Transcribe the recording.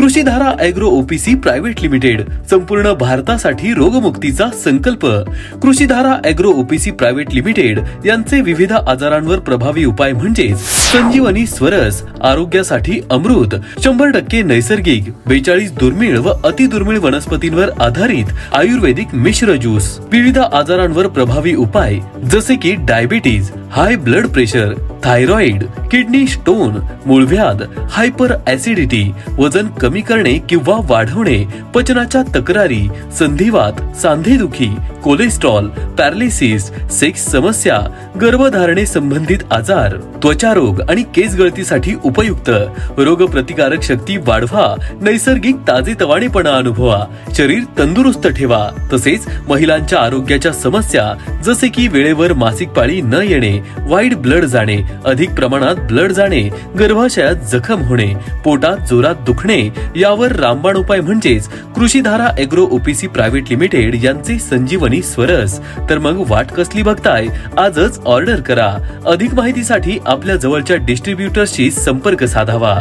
कृषीधारा agro OPC private limited, संपूर्ण भारतासाठी रोगमुक्तीचा संकल्प। कृषीधारा ॲग्रो ओपीसी प्रायव्हेट लिमिटेड यांचे विविध आजारांवर प्रभावी उपाय म्हणजे संजीवनी स्वरस, आरोग्यासाठी अमृत, 100% नैसर्गिक, 42 दुर्मिळ व अतिदुर्मिळ वनस्पतींवर आधारित आयुर्वेदिक मिश्र ज्यूस। विविध आजारांवर प्रभावी उपाय जसे की diabetes, high blood pressure, thyroid, kidney stone, मूळव्याध, हायपर ऍसिडिटी, वजन कमी करणे किंवा वाढवणे, पचनाच्या तक्रारी, संधिवात, सांधेदुखी, कोलेस्ट्रॉल, पॅरालिसिस, सेक्स समस्या, गर्भधारणे संबंधित आजार, त्वचा रोग आणि केस गळतीसाठी उपयुक्त, रोगप्रतिकारक शक्ती वाढवा, नैसर्गिक ताजेतवानेपणा अनुभवा, शरीर तंदुरुस्त ठेवा। तसेच महिलांच्या आरोग्याच्या समस्या जसे की वेळेवर मासिक पाळी न येणे, व्हाईट ब्लड जाणे, अधिक प्रमाणात ब्लड जाणे, गर्भाशयात जखम होणे, पोटात जोरात दुखणे यावर रामबाण उपाय म्हणजेच कृषीधारा ॲग्रो ओपीसी प्रायव्हेट लिमिटेड यांचे संजीवनी स्वरस। तर मग वाट कसली बघताय, आजच ऑर्डर करा। अधिक माहितीसाठी आपल्या जवळच्या डिस्ट्रीब्युटर्सशी संपर्क साधावा।